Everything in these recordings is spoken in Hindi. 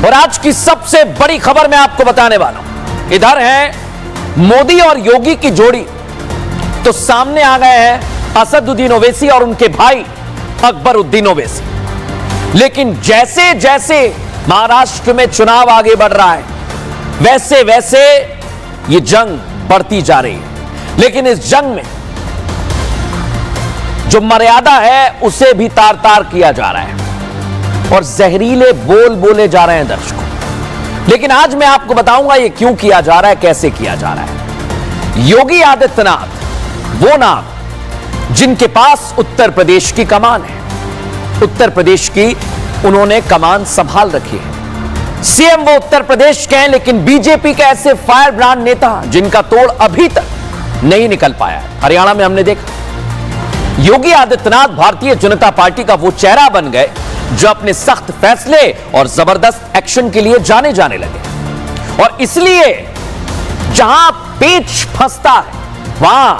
और आज की सबसे बड़ी खबर मैं आपको बताने वाला हूं। इधर है मोदी और योगी की जोड़ी, तो सामने आ गए हैं असदुद्दीन ओवैसी और उनके भाई अकबरुद्दीन ओवैसी। लेकिन जैसे जैसे महाराष्ट्र में चुनाव आगे बढ़ रहा है, वैसे वैसे ये जंग बढ़ती जा रही है। लेकिन इस जंग में जो मर्यादा है उसे भी तार तार किया जा रहा है और जहरीले बोल बोले जा रहे हैं दर्शकों। लेकिन आज मैं आपको बताऊंगा ये क्यों किया जा रहा है, कैसे किया जा रहा है। योगी आदित्यनाथ वो नाम जिनके पास उत्तर प्रदेश की कमान है, उत्तर प्रदेश की उन्होंने कमान संभाल रखी है। सीएम वो उत्तर प्रदेश के हैं, लेकिन बीजेपी के ऐसे फायर ब्रांड नेता जिनका तोड़ अभी तक नहीं निकल पाया है। हरियाणा में हमने देखा योगी आदित्यनाथ भारतीय जनता पार्टी का वो चेहरा बन गए जो अपने सख्त फैसले और जबरदस्त एक्शन के लिए जाने जाने लगे। और इसलिए जहां पेच फंसता है वहां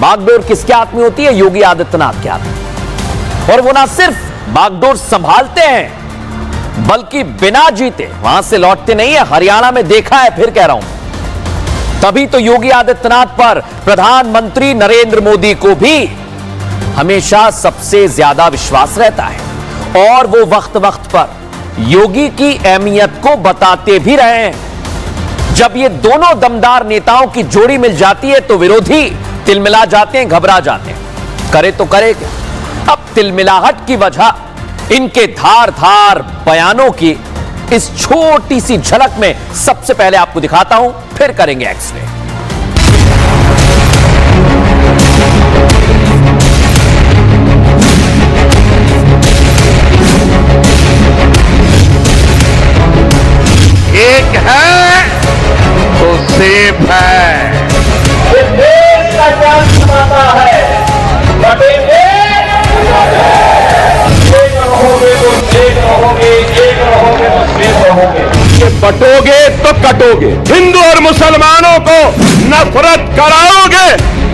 बागडोर किसके हाथ में होती है? योगी आदित्यनाथ के हाथ में। और वो ना सिर्फ बागडोर संभालते हैं बल्कि बिना जीते वहां से लौटते नहीं है। हरियाणा में देखा है, फिर कह रहा हूं। तभी तो योगी आदित्यनाथ पर प्रधानमंत्री नरेंद्र मोदी को भी हमेशा सबसे ज्यादा विश्वास रहता है और वो वक्त वक्त पर योगी की अहमियत को बताते भी रहे हैं। जब ये दोनों दमदार नेताओं की जोड़ी मिल जाती है तो विरोधी तिलमिला जाते हैं, घबरा जाते हैं। करे तो करे क्या? अब तिलमिलाहट की वजह इनके धार धार बयानों की इस छोटी सी झलक में सबसे पहले आपको दिखाता हूं, फिर करेंगे एक्सरे। एक है तो सेफ है। ये देश का क्या समाता है? बटेंगे एक रहोगे तो सेफ रहोगे, एक रहोगे तो सेफ रहोगे। ये बटोगे तो कटोगे। हिंदू और मुसलमानों को नफरत कराओगे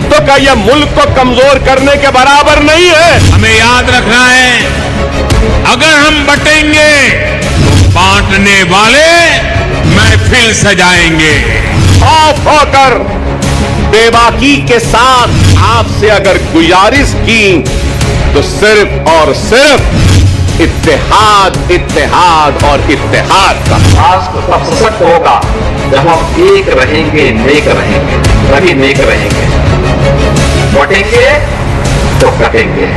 तो क्या यह मुल्क को कमजोर करने के बराबर नहीं है? हमें याद रखना है, अगर हम बटेंगे तो बांटने वाले महफिल सजाएंगे। खौफ होकर बेबाकी के साथ आपसे अगर गुजारिश की तो सिर्फ और सिर्फ इत्तेहाद, इत्तेहाद और इत्तेहाद का। राष्ट्र तब सशक्त होगा जब हम एक रहेंगे, नेक रहेंगे, तभी नेक रहेंगे। बटेंगे तो कटेंगे।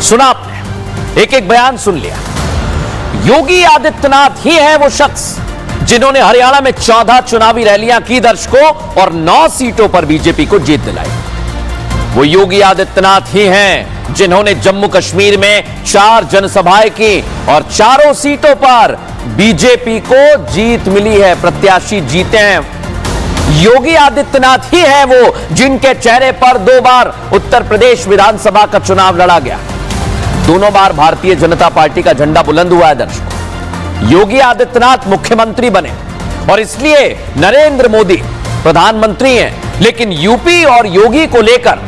सुना आपने, एक एक बयान सुन लिया। योगी आदित्यनाथ ही है वो शख्स जिन्होंने हरियाणा में 14 चुनावी रैलियां की दर्शकों और 9 सीटों पर बीजेपी को जीत दिलाई। वो योगी आदित्यनाथ ही हैं जिन्होंने जम्मू कश्मीर में 4 जनसभाएं की और चारों सीटों पर बीजेपी को जीत मिली है, प्रत्याशी जीते हैं। योगी आदित्यनाथ ही है वो जिनके चेहरे पर 2 बार उत्तर प्रदेश विधानसभा का चुनाव लड़ा गया, दोनों बार भारतीय जनता पार्टी का झंडा बुलंद हुआ है दर्शकों। योगी आदित्यनाथ मुख्यमंत्री बने और इसलिए नरेंद्र मोदी प्रधानमंत्री हैं, लेकिन यूपी और योगी को लेकर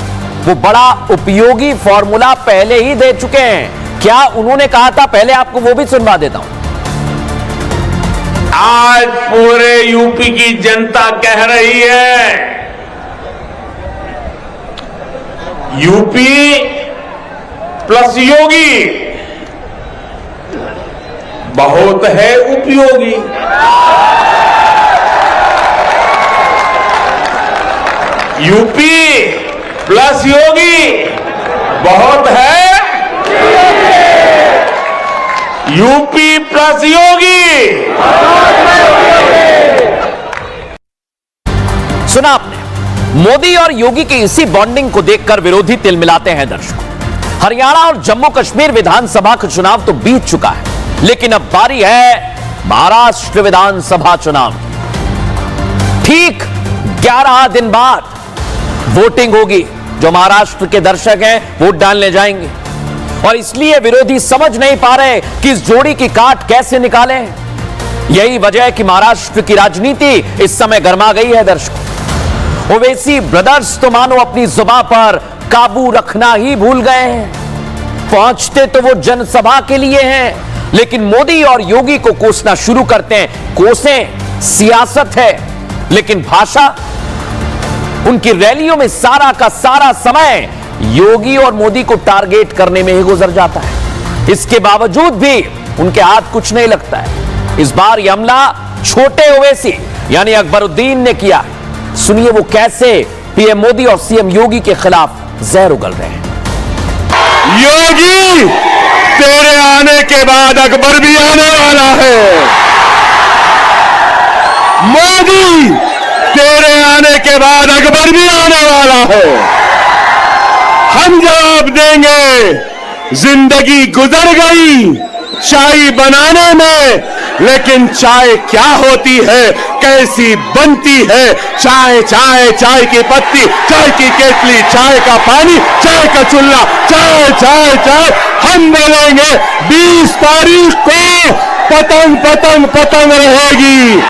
वो बड़ा उपयोगी फॉर्मूला पहले ही दे चुके हैं। क्या उन्होंने कहा था? pहले आपको वो भी सुनवा देता हूं। आज पूरे यूपी की जनता कह रही है, यूपी प्लस योगी बहुत है उपयोगी। यूपी प्लस योगी बहुत है, यूपी प्लस योगी। सुना आपने, मोदी और योगी की इसी बॉन्डिंग को देखकर विरोधी तिलमिलाते हैं दर्शकों। हरियाणा और जम्मू कश्मीर विधानसभा का चुनाव तो बीत चुका है, लेकिन अब बारी है महाराष्ट्र विधानसभा चुनाव। ठीक 11 दिन बाद वोटिंग होगी। जो महाराष्ट्र के दर्शक हैं वोट डालने जाएंगे और इसलिए विरोधी समझ नहीं पा रहे कि इस जोड़ी की काट कैसे निकालें। यही वजह है कि महाराष्ट्र की राजनीति इस समय गर्मा गई है दर्शकों। ओवैसी ब्रदर्स तो मानो अपनी जुबान पर काबू रखना ही भूल गए हैं। पहुंचते तो वो जनसभा के लिए हैं, लेकिन मोदी और योगी को कोसना शुरू करते हैं। कोसें, सियासत है, लेकिन भाषा, उनकी रैलियों में सारा का सारा समय योगी और मोदी को टारगेट करने में ही गुजर जाता है। इसके बावजूद भी उनके हाथ कुछ नहीं लगता है। इस बार यह हमला छोटे ओवैसी यानी अकबरुद्दीन ने किया। सुनिए वो कैसे पीएम मोदी और सीएम योगी के खिलाफ जहर उगल रहे हैं। योगी, तेरे आने के बाद अकबर भी आने वाला है। मोदी, तेरे आने के बाद अकबर भी आने वाला है। हम जवाब देंगे। जिंदगी गुजर गई चाय बनाने में, लेकिन चाय क्या होती है, कैसी बनती है। चाय चाय चाय की पत्ती, चाय की केतली, चाय का पानी, चाय का चूल्हा, चाय चाय चाय। हम बोलेंगे 20 तारीख को पतंग पतंग पतंग रहेगी।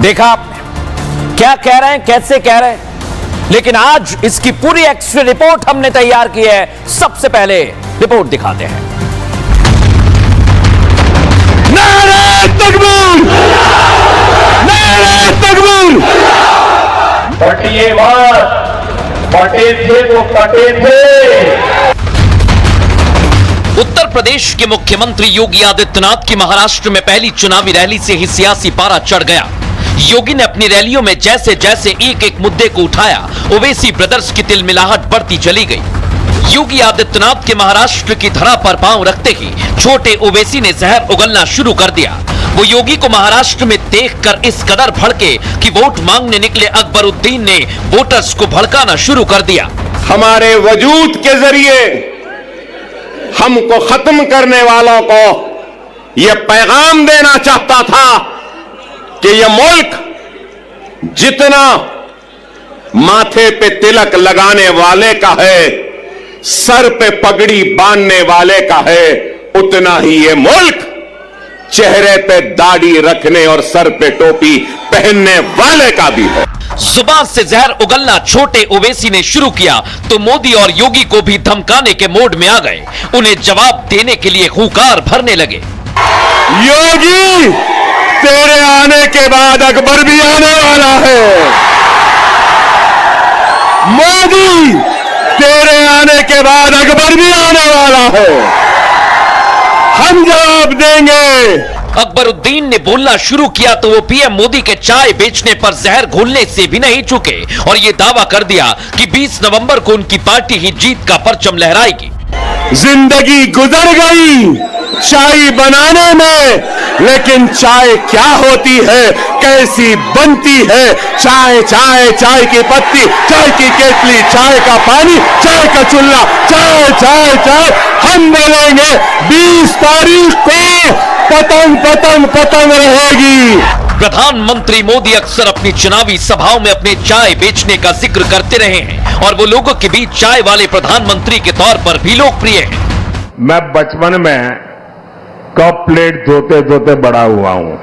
देखा आपने क्या कह रहे हैं, कैसे कह रहे हैं, लेकिन आज इसकी पूरी एक्स्ट्रा रिपोर्ट हमने तैयार की है। सबसे पहले रिपोर्ट दिखाते हैं। नारे तकबीर, नारे तकबीर। बटिए मत, बटे थे तो कटे थे। उत्तर प्रदेश के मुख्यमंत्री योगी आदित्यनाथ की महाराष्ट्र में पहली चुनावी रैली से ही सियासी पारा चढ़ गया। योगी ने अपनी रैलियों में जैसे जैसे एक एक मुद्दे को उठाया, ओवैसी ब्रदर्स की तिलमिलाहट बढ़ती चली गई। योगी आदित्यनाथ के महाराष्ट्र की धरा पर पांव रखते ही छोटे ओवैसी ने जहर उगलना शुरू कर दिया। वो योगी को महाराष्ट्र में देखकर इस कदर भड़के कि वोट मांगने निकले अकबरुद्दीन ने वोटर्स को भड़काना शुरू कर दिया। हमारे वजूद के जरिए हमको खत्म करने वालों को यह पैगाम देना चाहता था कि यह मुल्क जितना माथे पे तिलक लगाने वाले का है, सर पे पगड़ी बांधने वाले का है, उतना ही यह मुल्क चेहरे पे दाढ़ी रखने और सर पे टोपी पहनने वाले का भी है। जुबान से जहर उगलना छोटे ओवैसी ने शुरू किया तो मोदी और योगी को भी धमकाने के मोड में आ गए। उन्हें जवाब देने के लिए हुंकार भरने लगे। योगी, तेरे आने के बाद अकबर भी आने वाला है। मोदी, तेरे आने के बाद अकबर भी आने वाला है। हम जवाब देंगे। अकबरुद्दीन ने बोलना शुरू किया तो वो पीएम मोदी के चाय बेचने पर जहर घोलने से भी नहीं चुके और ये दावा कर दिया कि 20 नवंबर को उनकी पार्टी ही जीत का परचम लहराएगी। जिंदगी गुजर गई चाय बनाने में, लेकिन चाय क्या होती है, कैसी बनती है। चाय चाय चाय की पत्ती, चाय की केतली, चाय का पानी, चाय का चूल्हा, चाय चाय चाय। हम बोलेंगे 20 तारीख को पतंग पतंग पतंग रहेगी। प्रधानमंत्री मोदी अक्सर अपनी चुनावी सभाओं में अपने चाय बेचने का जिक्र करते रहे हैं और वो लोगों के बीच चाय वाले प्रधानमंत्री के तौर पर भी लोकप्रिय हैं। मैं बचपन में कप प्लेट धोते धोते बड़ा हुआ हूं,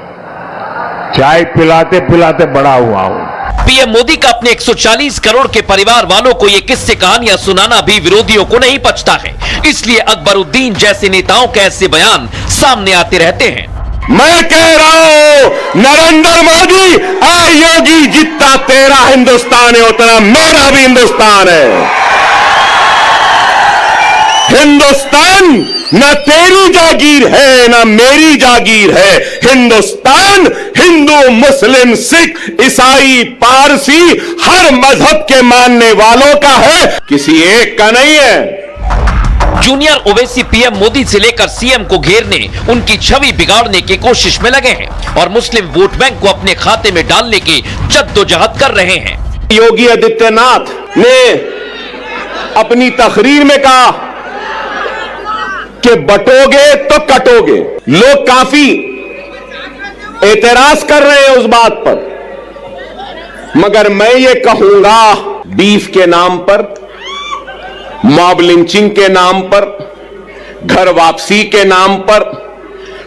चाय पिलाते पिलाते बड़ा हुआ हूं। पीएम मोदी का अपने 140 करोड़ के परिवार वालों को ये किस्से कहानियां सुनाना भी विरोधियों को नहीं पचता है, इसलिए अकबरुद्दीन जैसे नेताओं के ऐसे बयान सामने आते रहते हैं। मैं कह रहा हूं नरेंद्र मोदी, आ योगी, जितना तेरा हिंदुस्तान है उतना मेरा भी हिंदुस्तान है। हिंदुस्तान न तेरी जागीर है न मेरी जागीर है। हिंदुस्तान हिंदू, मुस्लिम, सिख, ईसाई, पारसी हर मजहब के मानने वालों का है, किसी एक का नहीं है। जूनियर ओवैसी पीएम मोदी से लेकर सीएम को घेरने, उनकी छवि बिगाड़ने की कोशिश में लगे हैं और मुस्लिम वोट बैंक को अपने खाते में डालने की जद्दोजहद कर रहे हैं। योगी आदित्यनाथ ने अपनी तकरीर में कहा कि बटोगे तो कटोगे। लोग काफी एतराज कर रहे हैं उस बात पर, मगर मैं ये कहूंगा बीफ के नाम पर, मॉब लिंचिंग के नाम पर, घर वापसी के नाम पर,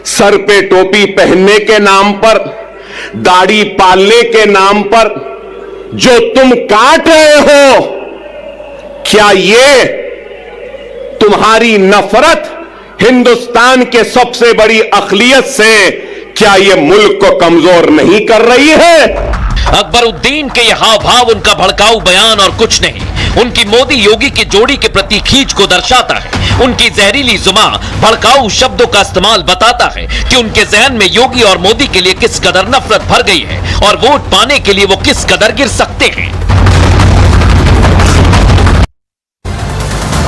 सर पे टोपी पहनने के नाम पर, दाढ़ी पालने के नाम पर जो तुम काट रहे हो, क्या ये तुम्हारी नफरत हिंदुस्तान के सबसे बड़ी अकलियत से क्या ये मुल्क को कमजोर नहीं कर रही है? अकबरुद्दीन के ये हाव भाव उनका भड़काऊ बयान और कुछ नहीं, उनकी मोदी योगी की जोड़ी के प्रति खींच को दर्शाता है। उनकी जहरीली जुबां भड़काऊ शब्दों का इस्तेमाल बताता है कि उनके जहन में योगी और मोदी के लिए किस कदर नफरत भर गई है और वोट पाने के लिए वो किस कदर गिर सकते हैं।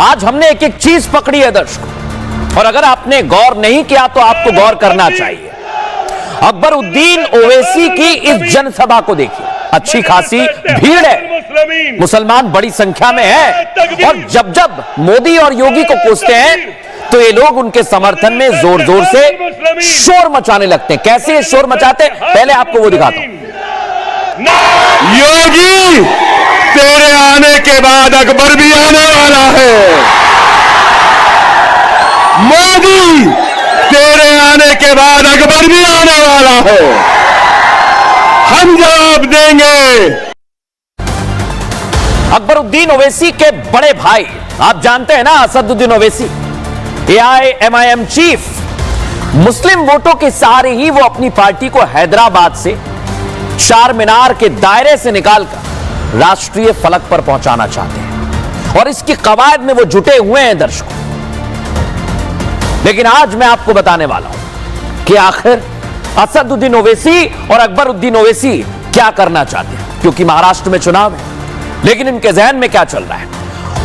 आज हमने एक एक चीज पकड़ी है दर्शकों, और अगर आपने गौर नहीं किया तो आपको गौर करना चाहिए। अकबरुद्दीन ओवैसी की इस जनसभा को देखिए, अच्छी खासी भीड़ है, मुसलमान बड़ी संख्या में है, और जब जब मोदी और योगी को कोसते हैं तो ये लोग उनके समर्थन में जोर जोर से शोर मचाने लगते हैं। कैसे ये शोर मचाते हैं, पहले आपको वो दिखाता हूं। योगी, तेरे आने के बाद अकबर भी आने वाला है। मोदी, तेरे आने के बाद अकबर भी आने वाला है। हम जवाब देंगे। अकबरुद्दीन ओवैसी के बड़े भाई, आप जानते हैं ना, असदुद्दीन ओवैसी, AIMIM चीफ, मुस्लिम वोटों के सहारे ही वो अपनी पार्टी को हैदराबाद से चार मीनार के दायरे से निकालकर राष्ट्रीय फलक पर पहुंचाना चाहते हैं, और इसकी कवायद में वो जुटे हुए हैं दर्शकों। लेकिन आज मैं आपको बताने वाला हूं कि आखिर असदुद्दीन ओवैसी और अकबरुद्दीन ओवैसी क्या करना चाहते हैं, क्योंकि महाराष्ट्र में चुनाव है। लेकिन इनके जहन में क्या चल रहा है।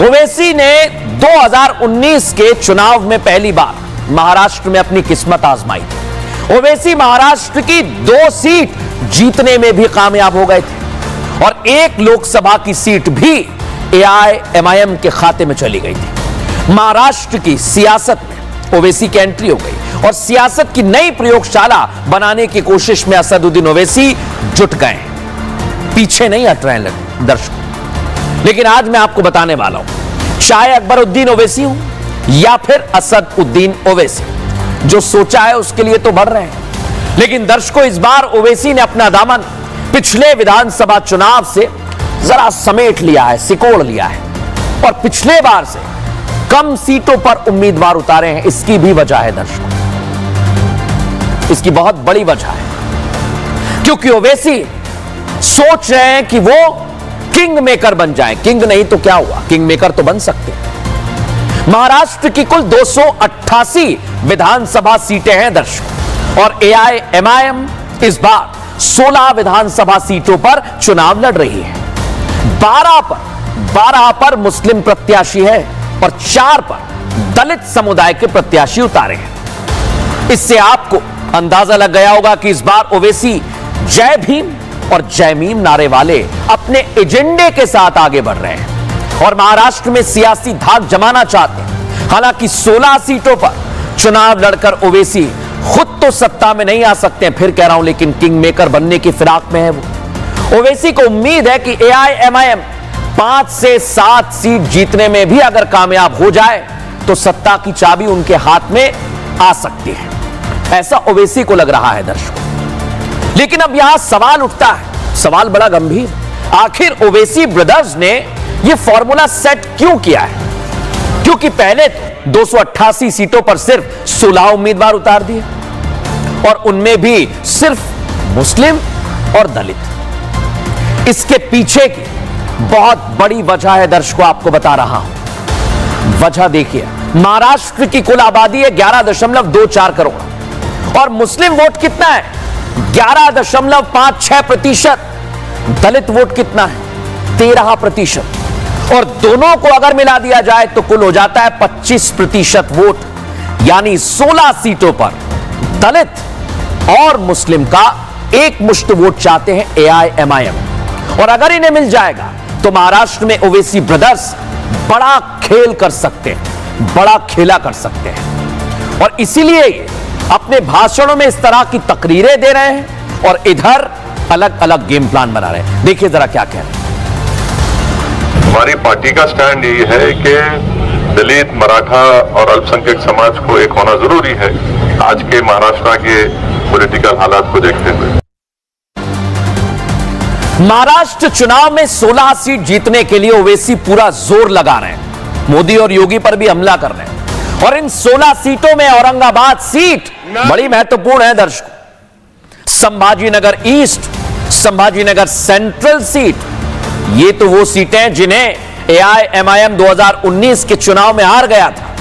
ओवैसी ने 2019 के चुनाव में पहली बार महाराष्ट्र में अपनी किस्मत आजमाई थी। ओवैसी महाराष्ट्र की 2 सीट जीतने में भी कामयाब हो गए थे, और एक लोकसभा की सीट भी AIMIM के खाते में चली गई थी। महाराष्ट्र की सियासत में ओवैसी की एंट्री हो गई, और सियासत की नई प्रयोगशाला बनाने की कोशिश में असदुद्दीन ओवैसी जुट गए, पीछे नहीं हट रहे हैं दर्शकों। लेकिन आज मैं आपको बताने वाला हूं, चाहे अकबरुद्दीन ओवैसी हो या फिर असदुद्दीन ओवैसी, जो सोचा है उसके लिए तो बढ़ रहे हैं। लेकिन दर्शकों, इस बार ओवैसी ने अपना दामन पिछले विधानसभा चुनाव से जरा समेट लिया है, सिकोड़ लिया है, और पिछले बार से कम सीटों पर उम्मीदवार उतारे हैं। इसकी भी वजह है दर्शकों, इसकी बहुत बड़ी वजह है, क्योंकि ओवैसी सोच रहे हैं कि वो किंग मेकर बन जाए। किंग नहीं तो क्या हुआ, किंग मेकर तो बन सकते हैं। महाराष्ट्र की कुल 288 विधानसभा सीटें हैं दर्शकों, और AIMIM इस बार 16 विधानसभा सीटों पर चुनाव लड़ रही है। 12 पर मुस्लिम प्रत्याशी है, और 4 पर दलित समुदाय के प्रत्याशी उतारे हैं। इससे आपको अंदाजा लग गया होगा कि इस बार ओवैसी जय भीम और जय मीम नारे वाले अपने एजेंडे के साथ आगे बढ़ रहे हैं, और महाराष्ट्र में सियासी धाक जमाना चाहते हैं। हालांकि 16 सीटों पर चुनाव लड़कर ओवैसी खुद तो सत्ता में नहीं आ सकते हैं, फिर कह रहा हूं, लेकिन किंग मेकर बनने की फिराक में है वो। ओवैसी को उम्मीद है कि AIMIM 5 से 7 सीट जीतने में भी अगर कामयाब हो जाए तो सत्ता की चाबी उनके हाथ में आ सकती है, ऐसा ओवैसी को लग रहा है दर्शकों। लेकिन अब यहां सवाल उठता है, सवाल बड़ा गंभीर, आखिर ओवैसी ब्रदर्स ने यह फॉर्मूला सेट क्यों किया है? क्योंकि पहले तो 288 सीटों पर सिर्फ 16 उम्मीदवार उतार दिए, और उनमें भी सिर्फ मुस्लिम और दलित। इसके पीछे की बहुत बड़ी वजह है दर्शकों, आपको बता रहा हूं। वजह देखिए, महाराष्ट्र की कुल आबादी है 11.24 करोड़, और मुस्लिम वोट कितना है? 11.56%। दलित वोट कितना है? 13%। और दोनों को अगर मिला दिया जाए तो कुल हो जाता है 25% वोट, यानी 16 सीटों पर दलित और मुस्लिम का एक मुश्त वोट चाहते हैं AIMIM, और अगर इन्हें मिल जाएगा तो महाराष्ट्र में ओवैसी ब्रदर्स बड़ा खेल कर सकते हैं, बड़ा खेला कर सकते हैं। और इसीलिए अपने भाषणों में इस तरह की तकरीरें दे रहे हैं, और इधर अलग अलग गेम प्लान बना रहे हैं। देखिए जरा क्या कह रहे हैं। हमारी पार्टी का स्टैंड यही है कि दलित, मराठा और अल्पसंख्यक समाज को एक होना जरूरी है आज के महाराष्ट्र के पॉलिटिकल हालात को देखते हुए। महाराष्ट्र चुनाव में 16 सीट जीतने के लिए ओवैसी पूरा जोर लगा रहे हैं, मोदी और योगी पर भी हमला कर रहे हैं। और इन 16 सीटों में औरंगाबाद सीट बड़ी महत्वपूर्ण है दर्शकों। Sambhajinagar east, Sambhajinagar central seat, ये तो वो सीटें जिन्हें AIMIM 2019 के चुनाव में हार गया था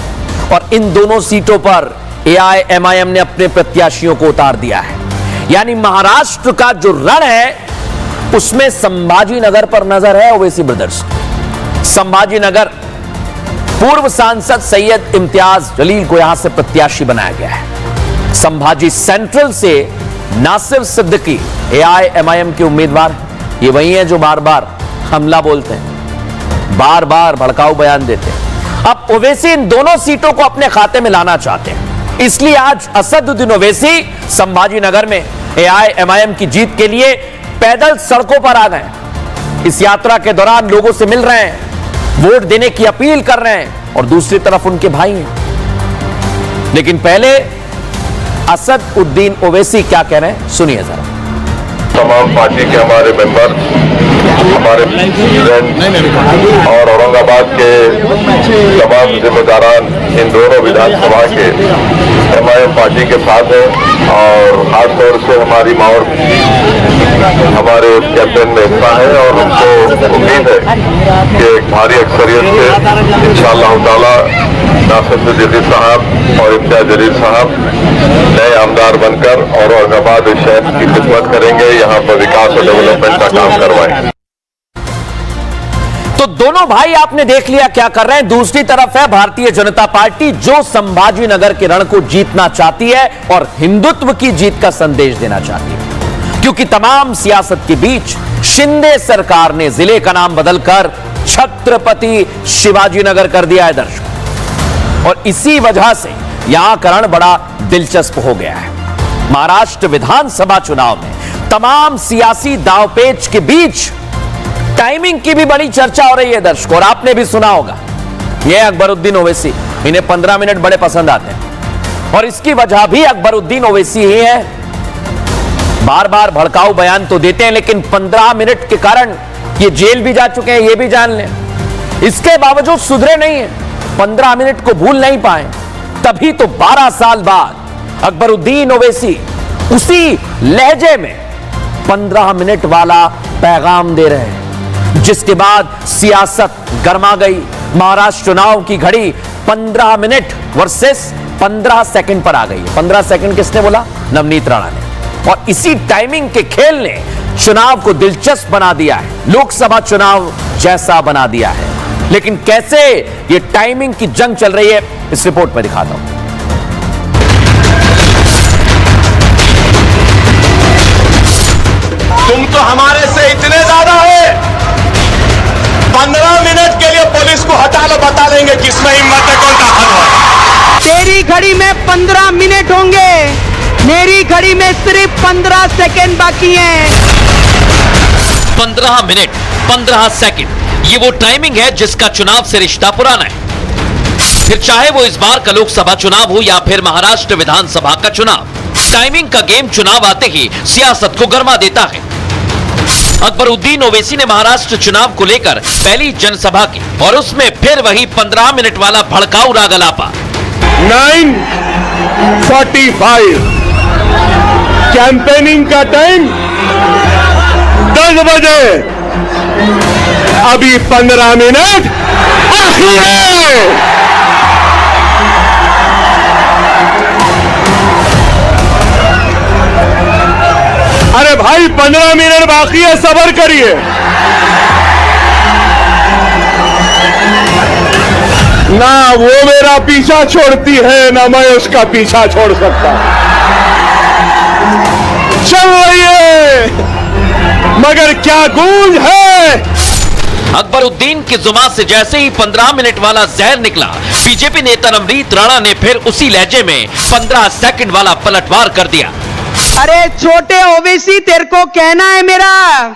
और इन दोनों सीटों पर AIMIM ने अपने प्रत्याशियों को उतार दिया है। यानी महाराष्ट्र का जो रण है उसमें संभाजीनगर पर नजर है ओवैसी ब्रदर्स। संभाजीनगर पूर्व सांसद सैयद इम्तियाज जलील को यहां से प्रत्याशी बनाया गया है। संभाजी सेंट्रल से नासिर सिद्दीकी AIMIM के उम्मीदवार, ये वही है जो बार बार हमला बोलते हैं, बार बार भड़काऊ बयान देते हैं। अब ओवैसी इन दोनों सीटों को अपने खाते में लाना चाहते हैं, इसलिए आज असदुद्दीन ओवैसी संभाजीनगर में AIMIM की जीत के लिए पैदल सड़कों पर आ गए। इस यात्रा के दौरान लोगों से मिल रहे हैं, वोट देने की अपील कर रहे हैं और दूसरी तरफ उनके भाई हैं। लेकिन पहले असदुद्दीन ओवैसी क्या कह रहे हैं, सुनिए जरा। तमाम पार्टी के हमारे मेंबर, हमारे प्रेसिडेंट और औरंगाबाद के तमाम जिम्मेदारान इन दोनों विधानसभा के MIM पार्टी के साथ हैं और खासतौर से हमारी माहौर हमारे कैंपेन में हिस्सा है और हमको उम्मीद है कि एक भारी अक्सरियत से इंशाअल्लाह ताला नासिर जलील साहब और इम्तियाज जलील साहब नए आमदार बनकर और औरंगाबाद शहर की खिदमत करेंगे, यहाँ पर विकास और डेवलपमेंट का काम करवाएंगे। तो दोनों भाई आपने देख लिया क्या कर रहे हैं। दूसरी तरफ है भारतीय जनता पार्टी जो संभाजीनगर के रण को जीतना चाहती है और हिंदुत्व की जीत का संदेश देना चाहती है, क्योंकि तमाम सियासत के बीच शिंदे सरकार ने जिले का नाम बदलकर छत्रपति शिवाजीनगर कर दिया है दर्शकों। और इसी वजह से यहां का रण बड़ा दिलचस्प हो गया है। महाराष्ट्र विधानसभा चुनाव में तमाम सियासी दांवपेच के बीच टाइमिंग की भी बड़ी चर्चा हो रही है दर्शकों। और आपने भी सुना होगा, यह अकबरुद्दीन ओवैसी, इन्हें 15 मिनट बड़े पसंद आते हैं और इसकी वजह भी अकबरुद्दीन ओवैसी ही है। बार बार भड़काऊ बयान तो देते हैं लेकिन 15 मिनट के कारण ये जेल भी जा चुके हैं, ये भी जान लें। इसके बावजूद सुधरे नहीं है, 15 मिनट को भूल नहीं पाए। तभी तो 12 साल बाद अकबरुद्दीन ओवैसी उसी लहजे में 15 मिनट वाला पैगाम दे रहे हैं, जिसके बाद सियासत गर्मा गई। महाराष्ट्र चुनाव की घड़ी 15 मिनट वर्सेस 15 सेकंड पर आ गई है। 15 सेकंड किसने बोला? नवनीत राणा ने। और इसी टाइमिंग के खेल ने चुनाव को दिलचस्प बना दिया है, लोकसभा चुनाव जैसा बना दिया है। लेकिन कैसे ये टाइमिंग की जंग चल रही है, इस रिपोर्ट में दिखाता हूं। तुम तो हमारे से इतने ज्यादा है, 15 मिनट के लिए पुलिस को हटा लो, बता देंगे किसमें हिम्मत है, कौन ताकतवर है। तेरी घड़ी में 15 मिनट होंगे, मेरी घड़ी में सिर्फ 15 सेकंड बाकी हैं। 15 मिनट 15 सेकंड, ये वो टाइमिंग है जिसका चुनाव से रिश्ता पुराना है। फिर चाहे वो इस बार का लोकसभा चुनाव हो या फिर महाराष्ट्र विधानसभा का चुनाव, टाइमिंग का गेम चुनाव आते ही सियासत को गर्मा देता है। अकबरुद्दीन ओवैसी ने महाराष्ट्र चुनाव को लेकर पहली जनसभा की और उसमें फिर वही 15 मिनट वाला भड़काऊ राग अलापा। 9:45 कैंपेनिंग का टाइम 10 बजे, अभी 15 मिनट बाकी है। अरे भाई 15 मिनट बाकी है, सब्र करिए। ना वो मेरा पीछा छोड़ती है, ना मैं उसका पीछा छोड़ सकता। चल रही है, मगर क्या गूंज है। अकबरुद्दीन की जुबान से जैसे ही 15 मिनट वाला जहर निकला, बीजेपी नेता नवनीत राणा ने फिर उसी लहजे में 15 सेकंड वाला पलटवार कर दिया। अरे छोटे ओवैसी, तेरे को कहना है मेरा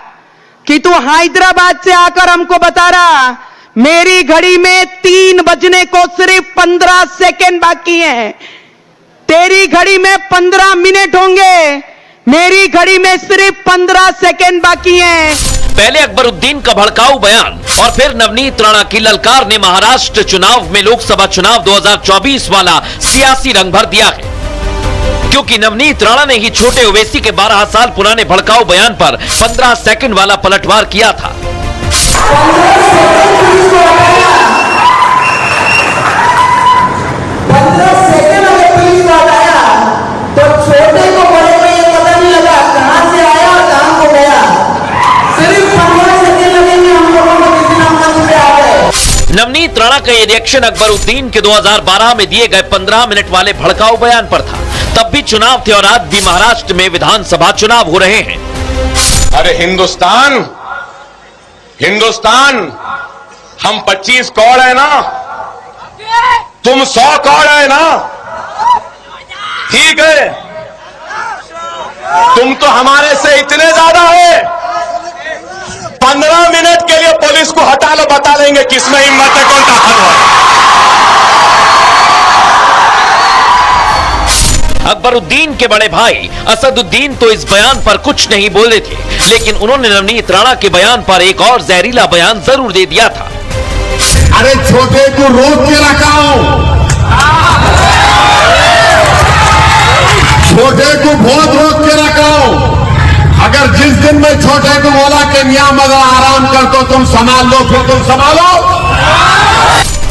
कि तू हैदराबाद से आकर हमको बता रहा, मेरी घड़ी में 3 बजने को सिर्फ 15 सेकंड बाकी हैं। तेरी घड़ी में 15 मिनट होंगे, मेरी घड़ी में सिर्फ 15 सेकंड बाकी हैं। पहले अकबरुद्दीन का भड़काऊ बयान और फिर नवनीत राणा की ललकार ने महाराष्ट्र चुनाव में लोकसभा चुनाव 2024 वाला सियासी रंग भर दिया है, क्योंकि नवनीत राणा ने ही छोटे ओवैसी के 12 साल पुराने भड़काऊ बयान पर 15 सेकंड वाला पलटवार किया था। नवनीत राणा का ये रिएक्शन अकबरुद्दीन के 2012 में दिए गए 15 मिनट वाले भड़काऊ बयान पर था। तब भी चुनाव थे और आज भी महाराष्ट्र में विधानसभा चुनाव हो रहे हैं। अरे हिंदुस्तान हम 25 करोड़ है ना, तुम 100 करोड़ है ना, ठीक है, तुम तो हमारे से इतने ज्यादा है। 15 मिनट के लिए पुलिस को हटा लो, बता देंगे किसमें हिम्मत है, कौन ताकतवर है। अकबरुद्दीन के बड़े भाई असदुद्दीन तो इस बयान पर कुछ नहीं बोले थे, लेकिन उन्होंने नवनीत राणा के बयान पर एक और जहरीला बयान जरूर दे दिया था। अरे छोटे को रोक के रखा हूं, छोटे को बहुत रोक के रखा हूं। अगर जिस दिन मैं छोटे को बोला कि मियां मगर आराम कर तो तुम संभाल लो, फिर तुम संभालो।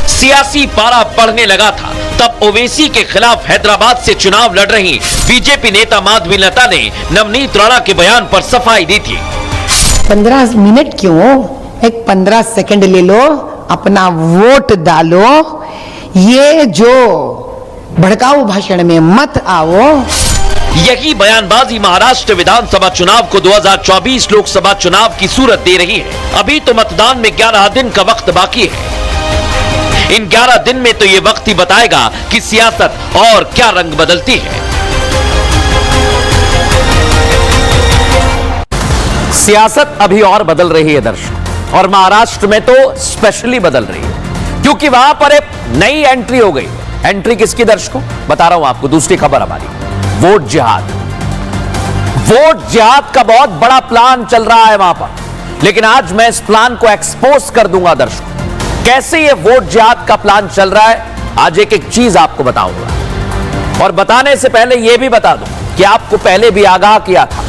सियासी पारा बढ़ने लगा था, तब ओवैसी के खिलाफ हैदराबाद से चुनाव लड़ रही बीजेपी नेता माधवीलता ने नवनीत राणा के बयान पर सफाई दी थी। 15 मिनट क्यों, एक 15 सेकंड ले लो, अपना वोट डालो, ये जो भड़काऊ भाषण में मत आओ। यही बयानबाजी महाराष्ट्र विधानसभा चुनाव को 2024 लोकसभा चुनाव की सूरत दे रही है। अभी तो मतदान में 11 दिन का वक्त बाकी है। इन 11 दिन में तो ये वक्त ही बताएगा कि सियासत और क्या रंग बदलती है। सियासत अभी और बदल रही है दर्शक, और महाराष्ट्र में तो स्पेशली बदल रही है, क्योंकि वहां पर एक नई एंट्री हो गई। एंट्री किसकी दर्शकों, बता रहा हूं आपको। दूसरी खबर हमारी, वोट जिहाद। वोट जिहाद का बहुत बड़ा प्लान चल रहा है वहां पर, लेकिन आज मैं इस प्लान को एक्सपोज कर दूंगा दर्शकों, कैसे ये वोट जिहाद का प्लान चल रहा है। आज एक एक चीज आपको बताऊंगा, और बताने से पहले यह भी बता दूं कि आपको पहले भी आगाह किया था,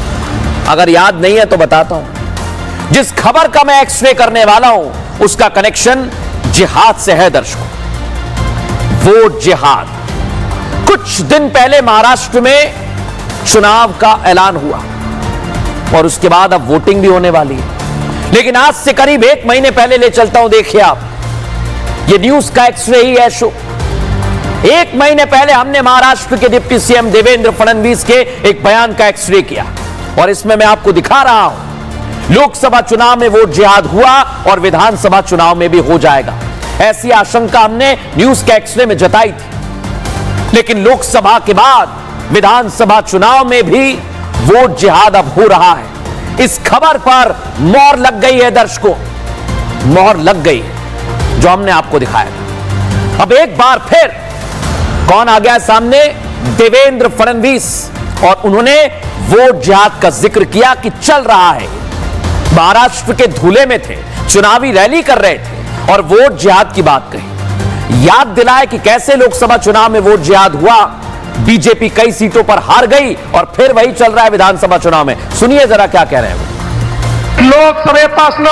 अगर याद नहीं है तो बताता हूं। जिस खबर का मैं एक्सरे करने वाला हूं उसका कनेक्शन जिहाद से है दर्शकों। वोट जिहाद। कुछ दिन पहले महाराष्ट्र में चुनाव का ऐलान हुआ और उसके बाद अब वोटिंग भी होने वाली है, लेकिन आज से करीब 1 महीने पहले ले चलता हूं। देखिए आप, ये न्यूज का एक्सरे ही है शो। 1 महीने पहले हमने महाराष्ट्र के डिप्टी सीएम देवेंद्र फडणवीस के एक बयान का एक्सरे किया, और इसमें मैं आपको दिखा रहा हूं लोकसभा चुनाव में वोट जिहाद हुआ और विधानसभा चुनाव में भी हो जाएगा। ऐसी आशंका हमने न्यूज के एक्सरे में जताई थी, लेकिन लोकसभा के बाद विधानसभा चुनाव में भी वोट जिहाद अब हो रहा है। इस खबर पर मोहर लग गई है दर्शकों, मोहर लग गई है जो हमने आपको दिखाया था। अब एक बार फिर कौन आ गया सामने, देवेंद्र फडणवीस, और उन्होंने वोट जिहाद का जिक्र किया कि चल रहा है। महाराष्ट्र के धूले में थे, चुनावी रैली कर रहे थे और वोट जिहाद की बात कही। याद दिलाए कि कैसे लोकसभा चुनाव में वोट जिहाद हुआ, बीजेपी कई सीटों पर हार गई, और फिर वही चल रहा है विधानसभा चुनाव में। सुनिए जरा क्या कह रहे हैं वो। लोकसभेपासून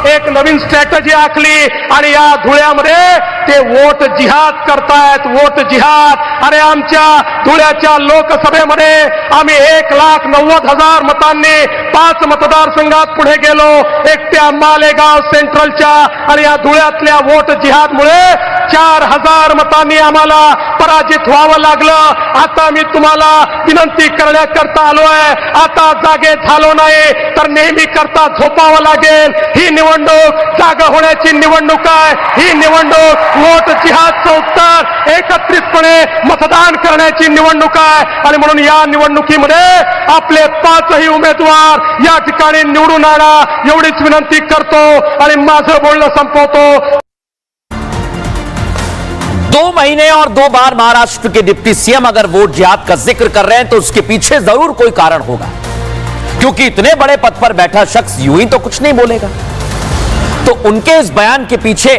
एक नवीन स्ट्रॅटेजी आखली आणि या धुळ्यामध्ये ते वोट जिहाद करतायत, वोट जिहाद। अरे आमच्या धुळ्याच्या लोकसभेमध्ये आम्ही 1,90,000 मतांनी 5 मतदारसंघात पुढे गेलो, एकट्या मालेगाव सेंट्रलच्या, आणि या धुळ्यातल्या वोट जिहादमुळे 4,000 मतांनी आम्हाला पराजित व्हावं लागलं। आता मी तुम्हाला विनंती करण्याकरता आलोय, आता जागे झालो नाही तर नेहमी करता झोपावं लागेल। ही निवडणूक जागा होण्याची निवडणूक आहे, ही निवडणूक वोट जिहादचं उत्तर एकत्रितपणे मतदान करण्याची निवडणूक आहे, आणि म्हणून या निवडणुकीमध्ये आपले 5ही उमेदवार या ठिकाणी निवडून आणा एवढीच विनंती करतो आणि माझं बोलणं संपवतो। 2 महीने और 2 बार महाराष्ट्र के डिप्टी सीएम अगर वोट जिहाद का जिक्र कर रहे हैं तो उसके पीछे जरूर कोई कारण होगा, क्योंकि इतने बड़े पद पर बैठा शख्स यूं ही तो कुछ नहीं बोलेगा। तो उनके इस बयान के पीछे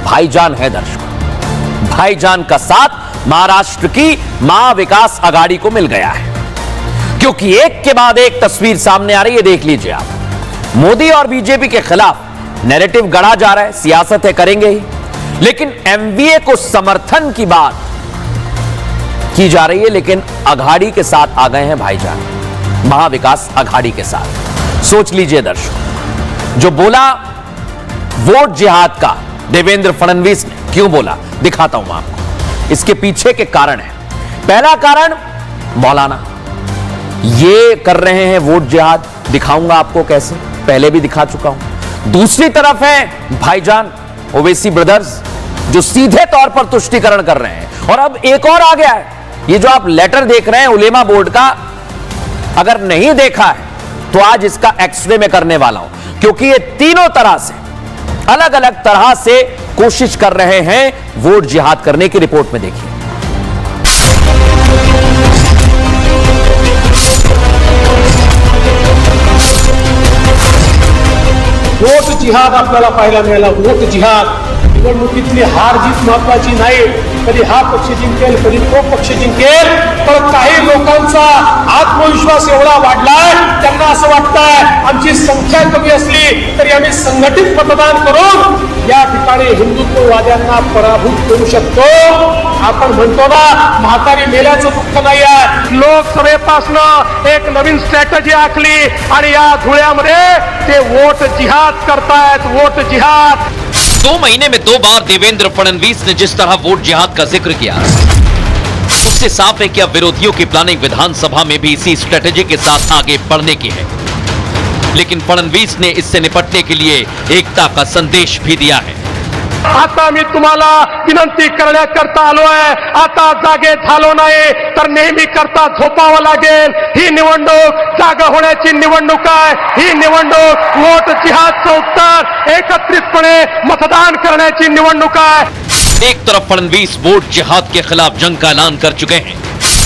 भाईजान है दर्शकों। भाईजान का साथ महाराष्ट्र की महाविकास आघाड़ी को मिल गया है, क्योंकि एक के बाद एक तस्वीर सामने आ रही है। देख लीजिए आप, मोदी और बीजेपी के खिलाफ नैरेटिव गढ़ा जा रहा है, सियासत है करेंगे ही, लेकिन एमवीए को समर्थन की बात की जा रही है। लेकिन आघाड़ी के साथ आ गए हैं भाईजान, महाविकास आघाड़ी के साथ। सोच लीजिए दर्शकों, जो बोला वोट जिहाद का देवेंद्र फडणवीस ने, क्यों बोला दिखाता हूं आपको। इसके पीछे के कारण है। पहला कारण, मौलाना ये कर रहे हैं वोट जिहाद, दिखाऊंगा आपको कैसे, पहले भी दिखा चुका हूं। दूसरी तरफ है भाईजान ओवैसी ब्रदर्स, जो सीधे तौर पर तुष्टीकरण कर रहे हैं। और अब एक और आ गया है, ये जो आप लेटर देख रहे हैं उलेमा बोर्ड का, अगर नहीं देखा है तो आज इसका एक्सरे में करने वाला हूं, क्योंकि ये तीनों तरह से, अलग अलग तरह से कोशिश कर रहे हैं वोट जिहाद करने की। रिपोर्ट में देखिए। वोट जिहाद आपल्याला पाहायला मिळाला. वोट जिहाद, निवडणुकीतली हार जीत महत्वाची नाही. कधी हा पक्ष जिंकेल, कधी तो पक्ष जिंकेल, पण काही लोकांचा आत्मविश्वास एवढा वाढलाय, त्यांना असं वाटतंय आमची संख्या कमी असली तरी आम्ही संघटित मतदान करून या ठिकाणी हिंदुत्ववाद्यांना पराभूत करू शकतो. आपण म्हणतो ना, म्हातारी मेल्याचं दुःख नाही आहे. लोकसभेपासून एक नवीन स्ट्रॅटेजी आखली आणि या धुळ्यामध्ये ते वोट जिहाद करतायत. वोट जिहाद. 2 महीने में 2 बार देवेंद्र फडणवीस ने जिस तरह वोट जिहाद का जिक्र किया, उससे साफ है कि अब विरोधियों की प्लानिंग विधानसभा में भी इसी स्ट्रेटेजी के साथ आगे बढ़ने की है। लेकिन फडणवीस ने इससे निपटने के लिए एकता का संदेश भी दिया है। आता मी तुम्हाला विनंती करण्याकरता आलोय. आता जागे झालो नाही तर नेहमी करता झोपावं लागेल. ही निवडणूक जागा होण्याची निवडणूक आहे. ही निवडणूक वोट जिहादचं उत्तर एकत्रितपणे मतदान करण्याची निवडणूक आहे. एक तरफ फडणवीस वोट जिहाद के खिलाफ जंग का ऐलान कर चुके हैं,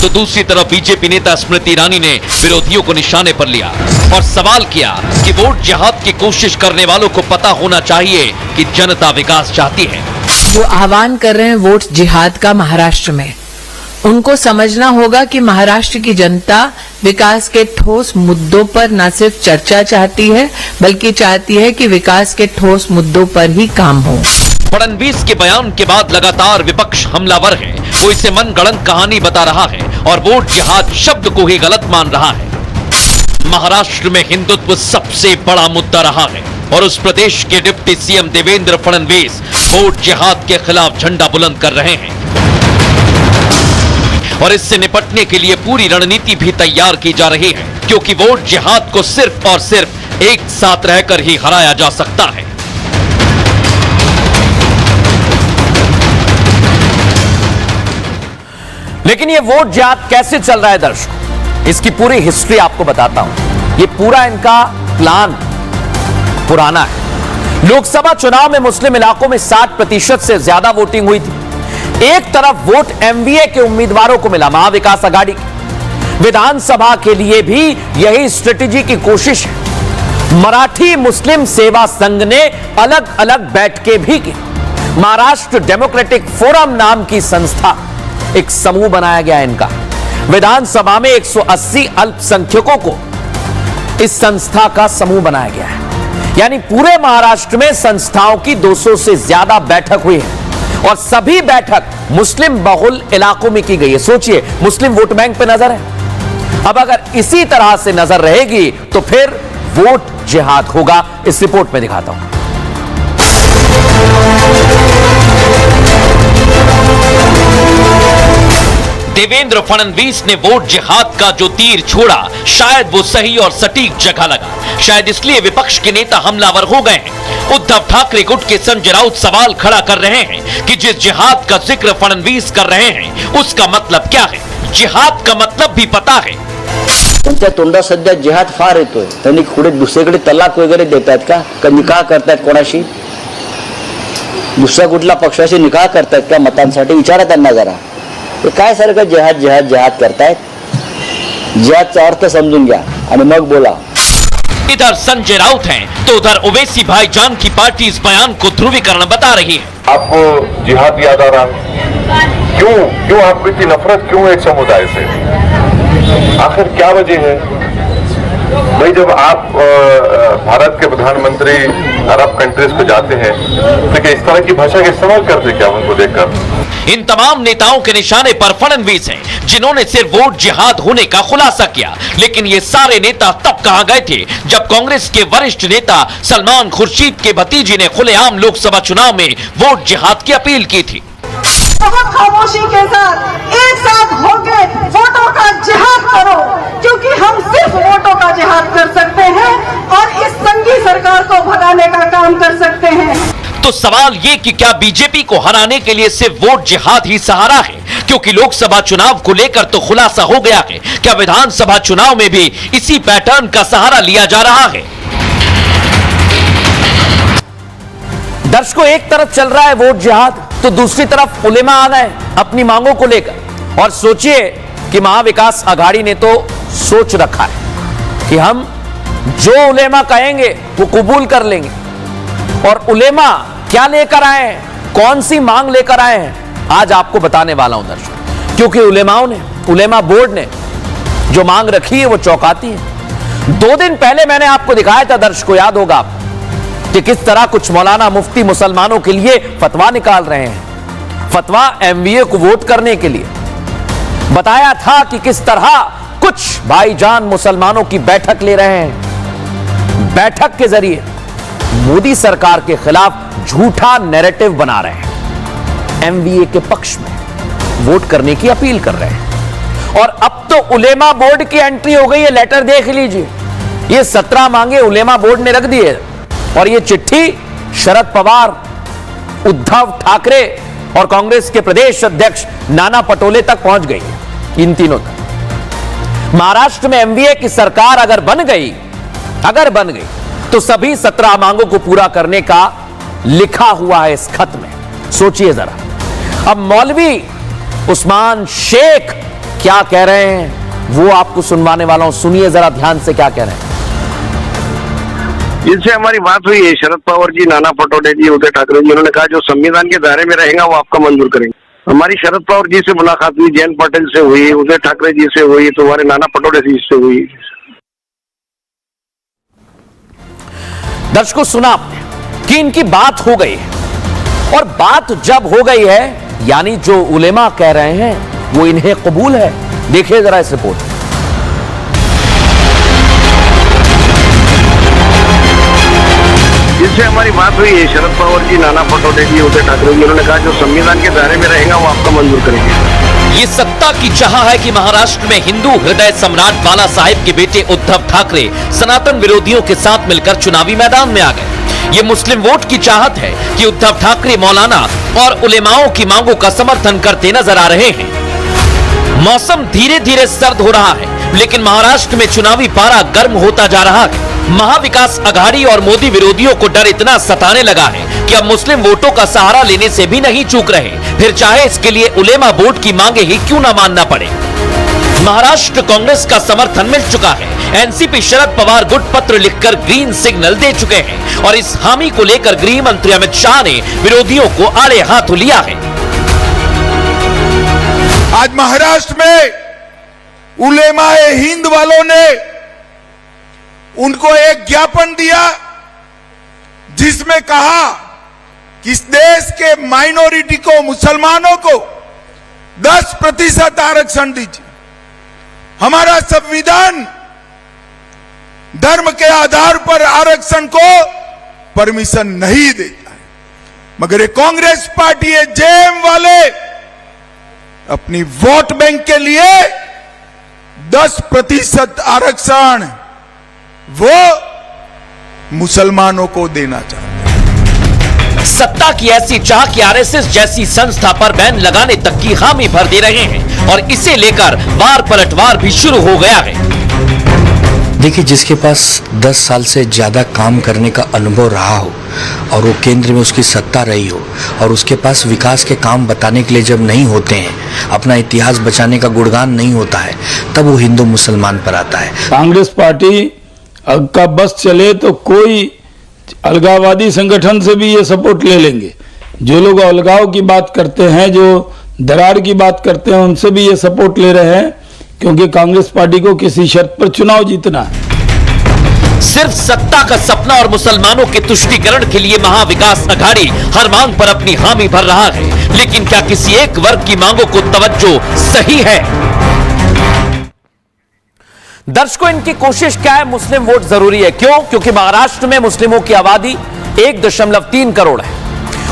तो दूसरी तरफ बीजेपी नेता स्मृति ईरानी ने विरोधियों को निशाने पर लिया और सवाल किया कि वोट जिहाद की कोशिश करने वालों को पता होना चाहिए कि जनता विकास चाहती है। जो आह्वान कर रहे हैं वोट जिहाद का महाराष्ट्र में, उनको समझना होगा कि महाराष्ट्र की जनता विकास के ठोस मुद्दों पर न सिर्फ चर्चा चाहती है, बल्कि चाहती है कि विकास के ठोस मुद्दों पर ही काम हो। फडणवीस के बयान के बाद लगातार विपक्ष हमलावर है। वो इसे मनगढ़ंत कहानी बता रहा है और वोट जिहाद शब्द को ही गलत मान रहा है। महाराष्ट्र में हिंदुत्व सबसे बड़ा मुद्दा रहा है और उस प्रदेश के deputy CM Devendra Fadnavis vote जिहाद के खिलाफ झंडा बुलंद कर रहे हैं और इससे निपटने के लिए पूरी रणनीति भी तैयार की जा रही है, क्योंकि वोट जिहाद को सिर्फ और सिर्फ एक साथ रहकर ही हराया जा सकता है। लेकिन ये वोट जिहाद कैसे चल रहा है दर्शकों, इसकी पूरी हिस्ट्री आपको बताता हूं। ये पूरा इनका प्लान पुराना है। लोकसभा चुनाव में मुस्लिम इलाकों में 60% से ज्यादा वोटिंग हुई थी। एक तरफ वोट एमवीए के उम्मीदवारों को मिला, महाविकास आघाड़ी। विधानसभा के लिए भी यही स्ट्रेटेजी की कोशिश है। मराठी मुस्लिम सेवा संघ ने अलग अलग बैठकें भी की। महाराष्ट्र डेमोक्रेटिक फोरम नाम की संस्था, एक समूह बनाया गया इनका। विधानसभा में 180 अल्पसंख्यकों को इस संस्था का समूह बनाया गया है। यानी पूरे महाराष्ट्र में संस्थाओं की 200 से ज्यादा बैठक हुई है और सभी बैठक मुस्लिम बहुल इलाकों में की गई है। सोचिए, मुस्लिम वोट बैंक पे नजर है। अब अगर इसी तरह से नजर रहेगी तो फिर वोट जिहाद होगा। इस रिपोर्ट में दिखाता हूं। देवेंद्र फडणवीस ने वोट जिहाद का जो तीर छोड़ा, शायद वो सही और सटीक जगह लगा। शायद इसलिए विपक्ष के नेता हमलावर हो गए हैं। उद्धव ठाकरे गुट के संजय राउत सवाल खड़ा कर रहे हैं कि जिस जिहाद का जिक्र फडणवीस कर रहे हैं उसका मतलब क्या है। जिहाद का मतलब भी पता है। त्यांच्या तोंडात सध्या जिहाद फार येतोय. त्यांनी पुढे दुसरीकडे तलाक वगैरे देतात का निकाह करतायत कोणाशी? दुसऱ्या कुठल्या पक्षाशी निकाह करतायत का मतांसाठी? विचारा त्यांना जरा. हे काय सारखं जिहाद जिहाद जिहाद करतायत? जिहादचा अर्थ समजून घ्या. आणि मग बोला. इधर संजय राउत हैं तो उधर ओवैसी भाईजान की पार्टी इस बयान को ध्रुवीकरण बता रही है. आपको जिहाद याद आ रहा है? क्यों आपको इतनी नफरत क्यों एक समुदाय से? आखिर क्या वजह है भाई? जब आप भारत के प्रधानमंत्री अरब कंट्रीज पे जाते हैं तो क्या इस तरह की भाषा का इस्तेमाल करते क्या उनको देखकर? इन तमाम नेताओं के निशाने पर फडणवीस हैं, जिन्होंने सिर्फ वोट जिहाद होने का खुलासा किया. लेकिन ये सारे नेता तब कहां गए थे जब कांग्रेस के वरिष्ठ नेता सलमान खुर्शीद के भतीजे ने खुलेआम लोकसभा चुनाव में वोट जिहाद की अपील की थी. बहुत खामोशी के साथ एक साथ होकर वोटों का जिहाद करो, क्योंकि हम सिर्फ वोटों का जिहाद कर सकते हैं और इस संघी सरकार को भगाने का काम कर सकते हैं. तो सवाल ये कि क्या बीजेपी को हराने के लिए सिर्फ वोट जिहाद ही सहारा है? क्योंकि लोकसभा चुनाव को लेकर तो खुलासा हो गया है, क्या विधानसभा चुनाव में भी इसी पैटर्न का सहारा लिया जा रहा है? दर्शकों, एक तरफ चल रहा है वोट जिहाद, तो दूसरी तरफ उलेमा आ गए अपनी मांगों को लेकर. और सोचिए कि महाविकास आघाड़ी ने तो सोच रखा है कि हम जो उलेमा कहेंगे वो कबूल कर लेंगे. और उलेमा क्या लेकर आए हैं, कौन सी मांग लेकर आए हैं, आज आपको बताने वाला हूं दर्शकों. क्योंकि उलेमा बोर्ड ने जो मांग रखी है वो चौंकाती है. 2 दिन पहले मैंने आपको दिखाया था दर्शकों, याद होगा आप, कि किस तरह कुछ मौलाना मुफ्ती मुसलमानों के लिए फतवा निकाल रहे हैं. फतवा एमवीए को वोट करने के लिए. बताया था कि किस तरह कुछ भाईजान मुसलमानों की बैठक ले रहे हैं, बैठक के जरिए मोदी सरकार के खिलाफ झूठा नैरेटिव बना रहे हैं, एमवीए के पक्ष में वोट करने की अपील कर रहे हैं. और अब तो उलेमा बोर्ड की एंट्री हो गई है. लेटर देख लीजिए, ये 17 मांगे उलेमा बोर्ड ने रख दी है. और ये चिट्ठी शरद पवार, उद्धव ठाकरे और कांग्रेस के प्रदेश अध्यक्ष नाना पटोले तक पहुंच गई है, इन तीनों तक. महाराष्ट्र में एमवीए की सरकार अगर बन गई तो सभी 17 मांगों को पूरा करने का लिखा हुआ है इस खत में. सोचिए जरा. अब मौलवी उस्मान शेख क्या कह रहे हैं वो आपको सुनवाने वाला हूं. सुनिए जरा ध्यान से क्या कह रहे हैं. जिनसे हमारी बात हुई है, शरद पवार जी, नाना पटोले जी, उद्धव ठाकरे जी, उन्होंने कहा जो संविधान के दायरे में रहेगा वो आपका मंजूर करेंगे. हमारी शरद पवार जी से मुलाकात हुई, जयंत पाटिल से हुई, उद्धव ठाकरे जी से हुई, तो हमारे नाना पटोले जी से हुई. दर्शकों, सुना आपने कि इनकी बात हो गई है. और बात जब हो गई है, यानी जो उलेमा कह रहे हैं वो इन्हें कबूल है. देखिए जरा इस रिपोर्ट. जिनसे हमारी बात हुई है, शरद पवार जी, नाना पटोले जी, उद्धव ठाकरे जी, उन्होंने कहा जो संविधान के दायरे में रहेगा वो आपका मंजूर करेंगे. ये सत्ता की चाह है कि महाराष्ट्र में हिंदू हृदय सम्राट बाला साहेब के बेटे उद्धव ठाकरे सनातन विरोधियों के साथ मिलकर चुनावी मैदान में आ गए. ये मुस्लिम वोट की चाहत है कि उद्धव ठाकरे मौलाना और उलेमाओं की मांगों का समर्थन करते नजर आ रहे हैं. मौसम धीरे धीरे सर्द हो रहा है, लेकिन महाराष्ट्र में चुनावी पारा गर्म होता जा रहा है. महाविकास आघाड़ी और मोदी विरोधियों को डर इतना सताने लगा है कि अब मुस्लिम वोटों का सहारा लेने से भी नहीं चूक रहे, फिर चाहे इसके लिए उलेमा बोर्ड की मांगे ही क्यों ना मानना पड़े. महाराष्ट्र कांग्रेस का समर्थन मिल चुका है. एनसीपी शरद पवार गुट पत्र लिखकर ग्रीन सिग्नल दे चुके हैं और इस हामी को लेकर गृह मंत्री अमित शाह ने विरोधियों को आड़े हाथों लिया है. आज महाराष्ट्र में उलेमाए हिंद वालों ने उनको एक ज्ञापन दिया जिसमें कहा कि इस देश के माइनॉरिटी को, मुसलमानों को 10% आरक्षण दीजिए. हमारा संविधान धर्म के आधार पर आरक्षण को परमिशन नहीं देता है, मगर ये कांग्रेस पार्टी, ये जेएम वाले अपनी वोट बैंक के लिए 10% आरक्षण वो मुसलमानों को देना चाहते हैं. सत्ता की ऐसी चाह कि आरएसएस जैसी संस्था पर बैन लगाने तक की हामी भर दे रहे हैं और इसे लेकर वार पलटवार भी शुरू हो गया है. देखिए, जिसके पास 10 साल से ज़्यादा काम करने का अनुभव रहा हो और वो केंद्र में उसकी सत्ता रही हो और उसके पास विकास के काम बताने के लिए जब नहीं होते हैं, अपना इतिहास बचाने का गुणगान नहीं होता है, तब वो हिंदू मुसलमान पर आता है। कांग्रेस पार्टी का बस चले तो कोई अलगाववादी संगठन से भी ये सपोर्ट ले लेंगे। जो लोग अलगाव की बात करते हैं, जो दरार की बात करते हैं, उनसे भी ये सपोर्ट ले रहे हैं, क्योंकि कांग्रेस पार्टी को किसी शर्त पर चुनाव जीतना है। सिर्फ सत्ता का सपना और मुसलमानों के तुष्टीकरण के लिए महाविकास अघाड़ी हर मांग पर अपनी हामी भर रहा है, लेकिन क्या किसी एक वर्ग की मांगों को तवज्जो सही है? दर्शकों, इनकी कोशिश क्या है? मुस्लिम वोट जरूरी है। क्यों? क्योंकि महाराष्ट्र में मुस्लिमों की आबादी 1.3 करोड़ है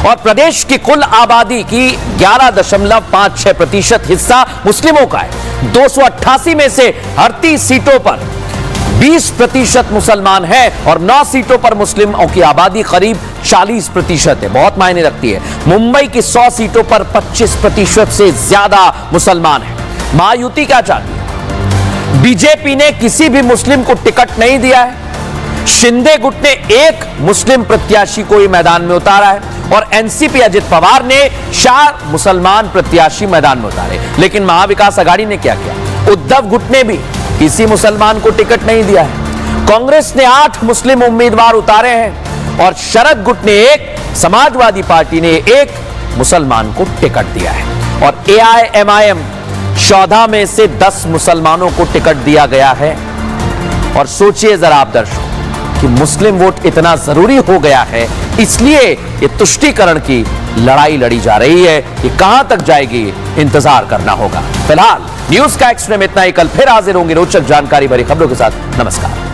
और प्रदेश की कुल आबादी की 11.56% हिस्सा मुस्लिमों का है। 288 में से 38 सीटों पर 20% मुसलमान है और 9 सीटों पर मुस्लिमों की आबादी करीब 40% है। बहुत मायने रखती है। मुंबई की 100 सीटों पर 25% से ज्यादा मुसलमान है। महायुति क्या चाहती है? बीजेपी ने किसी भी मुस्लिम को टिकट नहीं दिया है। शिंदे गुट ने एक मुस्लिम प्रत्याशी को ही मैदान में उतारा है और एनसीपी अजित पवार ने 4 मुसलमान प्रत्याशी मैदान में उतारे। लेकिन महाविकास अघाड़ी ने क्या किया? उद्धव गुट ने भी किसी मुसलमान को टिकट नहीं दिया है। कांग्रेस ने 8 मुस्लिम उम्मीदवार उतारे हैं और शरद गुट ने 1, समाजवादी पार्टी ने 1 मुसलमान को टिकट दिया है और AIMIM 14 में से 10 मुसलमानों को टिकट दिया गया है। और सोचिए जरा आप दर्शकों कि मुस्लिम वोट इतना जरूरी हो गया है, इसलिए ये तुष्टीकरण की लड़ाई लड़ी जा रही है। ये कहां तक जाएगी, इंतजार करना होगा। फिलहाल न्यूज का एक्सट्रीम इतना ही। कल फिर हाजिर होंगे रोचक जानकारी भरी खबरों के साथ। नमस्कार।